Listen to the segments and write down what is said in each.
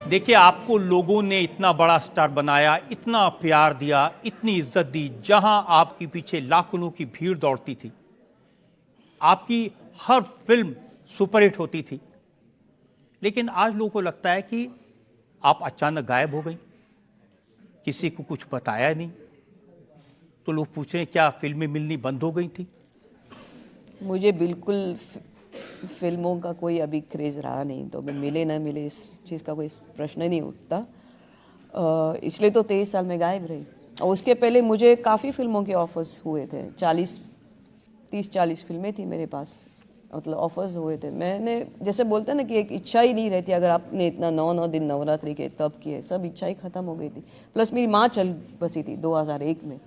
देखिए, आपको लोगों ने इतना बड़ा स्टार बनाया, इतना प्यार दिया, इतनी इज्जत दी, जहां आपके पीछे लाखों की भीड़ दौड़ती थी। आपकी हर फिल्म सुपरहिट होती थी। लेकिन आज लोगों को लगता है कि आप अचानक गायब हो गई, किसी को कुछ बताया नहीं। तो लोग पूछ रहे हैं क्या फिल्में मिलनी बंद हो गई थी? मुझे बिल्कुल फिल्मों का कोई अभी क्रेज़ रहा नहीं, तो मैं मिले ना मिले इस चीज़ का कोई प्रश्न ही नहीं उठता। इसलिए तो 23 साल में गायब रही। और उसके पहले मुझे काफ़ी फिल्मों के ऑफर्स हुए थे। 30-40 फिल्में थी मेरे पास, मतलब ऑफर्स हुए थे। मैंने जैसे बोलते हैं ना कि एक इच्छा ही नहीं रहती। अगर आपने इतना 9 दिन नवरात्रि के तब किए, सब इच्छा ही ख़त्म हो गई थी। प्लस मेरी माँ चल बसी थी 2001 में,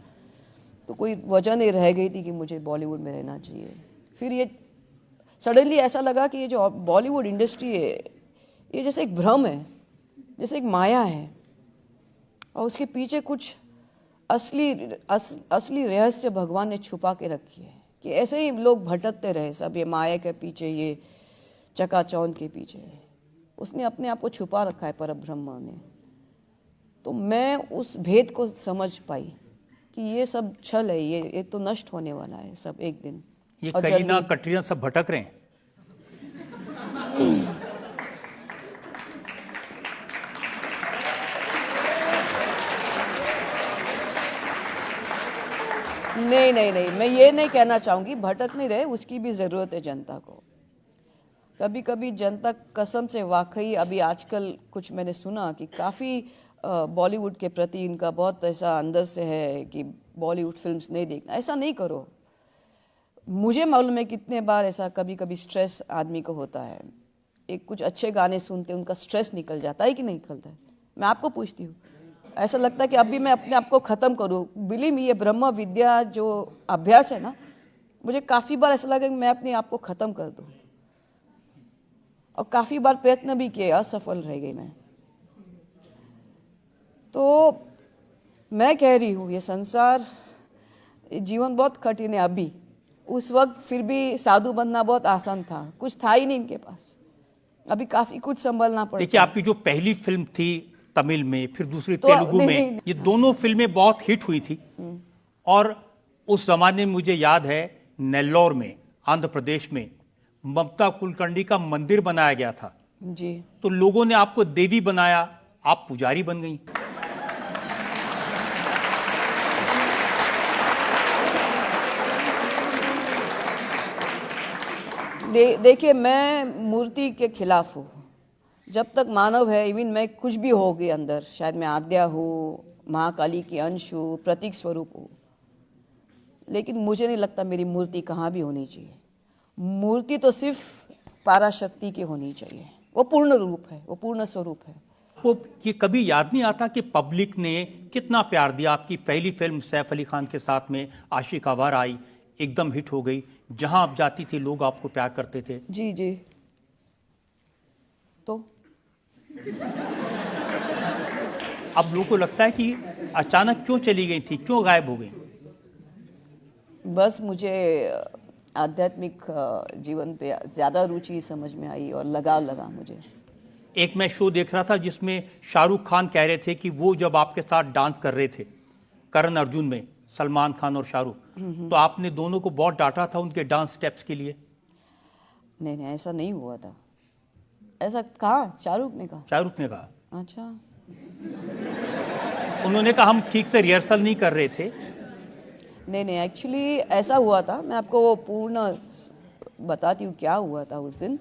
तो कोई वजह नहीं रह गई थी कि मुझे बॉलीवुड में रहना चाहिए। फिर ये सडनली ऐसा लगा कि ये जो बॉलीवुड इंडस्ट्री है, ये जैसे एक भ्रम है, जैसे एक माया है, और उसके पीछे कुछ असली रहस्य भगवान ने छुपा के रखी है कि ऐसे ही लोग भटकते रहे सब, ये माया के पीछे, ये चकाचौंध के पीछे। उसने अपने आप को छुपा रखा है परब्रह्म ने। तो मैं उस भेद को समझ पाई कि ये सब छल है, ये तो नष्ट होने वाला है सब एक दिन। ये और करीना कटरीना सब भटक रहे हैं। नहीं नहीं नहीं, मैं ये नहीं कहना चाहूँगी भटक नहीं रहे, उसकी भी ज़रूरत है जनता को। कभी कभी जनता कसम से वाकई, अभी आजकल कुछ मैंने सुना कि काफ़ी बॉलीवुड के प्रति इनका बहुत ऐसा अंदर से है कि बॉलीवुड फिल्म्स नहीं देखना। ऐसा नहीं करो। मुझे मालूम है कितने बार ऐसा कभी कभी स्ट्रेस आदमी को होता है। एक कुछ अच्छे गाने सुनते उनका स्ट्रेस निकल जाता है कि नहीं निकलता है? मैं आपको पूछती हूँ, ऐसा लगता है कि अभी मैं अपने आप को ख़त्म करूँ? बिलीव मी, ये ब्रह्म विद्या जो अभ्यास है ना, मुझे काफ़ी बार ऐसा लगा कि मैं अपने आप को ख़त्म कर दूँ, और काफ़ी बार प्रयत्न भी किए, असफल रह गई मैं। तो मैं कह रही हूँ ये संसार, ये जीवन बहुत कठिन है अभी। उस वक्त फिर भी साधु बनना बहुत आसान था, कुछ था ही नहीं इनके पास। अभी काफ़ी कुछ संभलना पड़ता है। देखिए, आपकी जो पहली फिल्म थी तमिल में, फिर दूसरी तो तेलुगु नहीं, में, नहीं, ये दोनों फिल्में बहुत हिट हुई थी। और उस जमाने में मुझे याद है, नेल्लोर में, आंध्र प्रदेश में, ममता कुलकर्णी का मंदिर बनाया गया था। जी, तो लोगों ने आपको देवी बनाया, आप पुजारी बन गई। देखिए, मैं मूर्ति के खिलाफ हूँ। जब तक मानव है, इवन मैं कुछ भी होगी अंदर, शायद मैं आद्या हूँ, महाकाली की अंश हूँ, प्रतीक स्वरूप हूँ, लेकिन मुझे नहीं लगता मेरी मूर्ति कहाँ भी होनी चाहिए। मूर्ति तो सिर्फ पराशक्ति की होनी चाहिए। वो पूर्ण रूप है, वो पूर्ण स्वरूप है। आपको ये कभी याद नहीं आता कि पब्लिक ने कितना प्यार दिया? आपकी पहली फिल्म सैफ अली खान के साथ में आशिक आवारा आई, एकदम हिट हो गई, जहां आप जाती थी लोग आपको प्यार करते थे। जी जी। तो अब लोगों को लगता है कि अचानक क्यों चली गई थी, क्यों गायब हो गई? बस मुझे आध्यात्मिक जीवन पे ज़्यादा रुचि समझ में आई और लगाव लगा मुझे। एक मैं शो देख रहा था जिसमें शाहरुख खान कह रहे थे कि वो जब आपके साथ डांस कर रहे थे करण अर्जुन में, सलमान खान और शाहरुख, तो आपने दोनों को बहुत डांटा था उनके डांस स्टेप्स के लिए। नहीं नहीं, ऐसा नहीं हुआ था। ऐसा कहा? शाहरुख ने कहा? शाहरुख ने कहा। अच्छा। उन्होंने कहा हम ठीक से रिहर्सल नहीं कर रहे थे। नहीं नहीं, एक्चुअली ऐसा हुआ था। मैं आपको वो पूर्ण बताती हूँ क्या हुआ था उस दिन।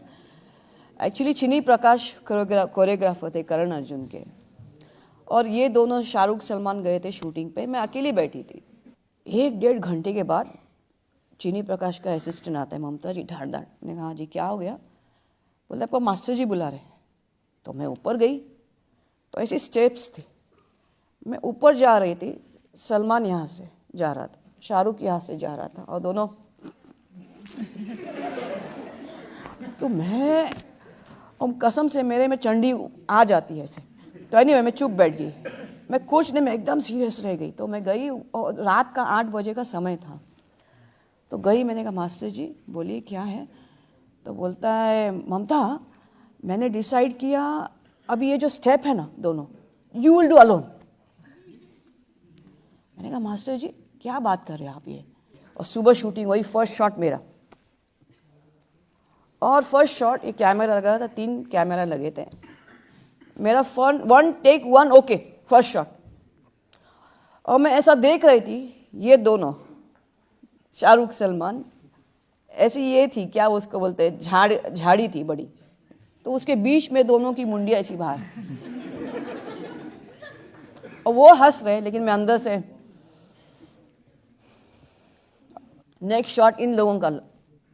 एक्चुअली चिनी प्रकाश कोरियोग्राफर थे करण अर्जुन के, और ये दोनों शाहरुख सलमान गए थे शूटिंग पे। मैं अकेली बैठी थी। 1-1.5 घंटे के बाद चिनी प्रकाश का असिस्टेंट आता है, ममता जी ढाड़ ढाड़। मैंने कहा जी क्या हो गया? बोले आपको मास्टर जी बुला रहे। तो मैं ऊपर गई, तो ऐसी स्टेप्स थी। मैं ऊपर जा रही थी, सलमान यहाँ से जा रहा था, शाहरुख यहाँ से जा रहा था, और दोनों तो मैं, और कसम से मेरे में चंडी आ जाती है ऐसे। तो एनीवे मैं चुप बैठ गई। मैं कुछ नहीं, मैं एकदम सीरियस रह गई। तो मैं गई, और रात का 8 बजे का समय था। तो गई, मैंने कहा मास्टर जी बोलिए क्या है? तो बोलता है ममता, मैंने डिसाइड किया अभी ये जो स्टेप है ना दोनों, यू विल डू अलोन। मैंने कहा मास्टर जी क्या बात कर रहे हैं आप ये। और सुबह शूटिंग हुई, फर्स्ट शॉट मेरा, और फर्स्ट शॉट ये कैमरा लगा था, 3 कैमरा लगे थे, मेरा phone 1 take 1 okay first shot. और मैं ऐसा देख रही थी, ये दोनों शाहरुख सलमान, ऐसी ये थी क्या उसको बोलते हैं, झाड़ी थी बड़ी, तो उसके बीच में दोनों की मुंडिया ऐसी बाहर, और वो हंस रहे लेकिन मैं अंदर से। नेक्स्ट शॉट इन लोगों का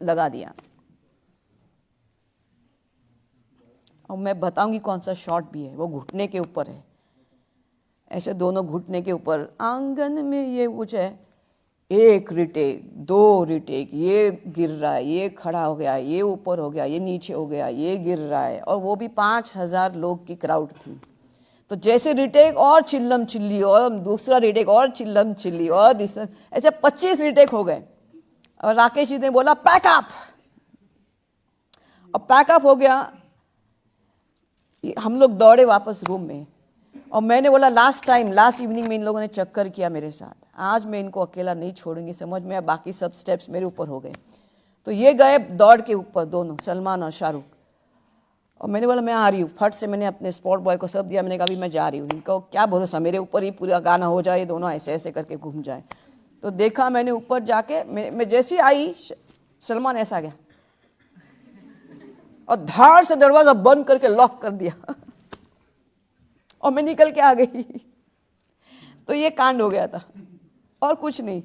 लगा दिया, और मैं बताऊंगी कौन सा शॉट भी है, वो घुटने के ऊपर है, ऐसे दोनों घुटने के ऊपर, आंगन में ये कुछ है, 1 रिटेक 2 रिटेक, ये गिर रहा है, ये खड़ा हो गया, ये ऊपर हो गया, ये नीचे हो गया, ये गिर रहा है, और वो भी 5000 लोग की क्राउड थी। तो जैसे रिटेक और चिल्लम चिल्ली, और दूसरा रिटेक और चिल्लम चिल्ली, और दूसरा, ऐसे 25 रिटेक हो गए। और राकेश जी ने बोला पैकअप, और पैकअप हो गया। हम लोग दौड़े वापस रूम में, और मैंने बोला लास्ट इवनिंग में इन लोगों ने चक्कर किया मेरे साथ, आज मैं इनको अकेला नहीं छोड़ूंगी, समझ में। बाकी सब स्टेप्स मेरे ऊपर हो गए। तो ये गए दौड़ के ऊपर दोनों, सलमान और शाहरुख, और मैंने बोला मैं आ रही हूँ। फट से मैंने अपने स्पॉट बॉय को सब दिया, मैंने कहा अभी मैं जा रही हूँ, इनको क्या भरोसा मेरे ऊपर ही पूरा गाना हो जाए, दोनों ऐसे ऐसे करके घूम जाए। तो देखा मैंने ऊपर जाके, मैं जैसी आई सलमान ऐसा गया और धार से दरवाजा बंद करके लॉक कर दिया और मैं निकल के आ गई। तो ये कांड हो गया था और कुछ नहीं।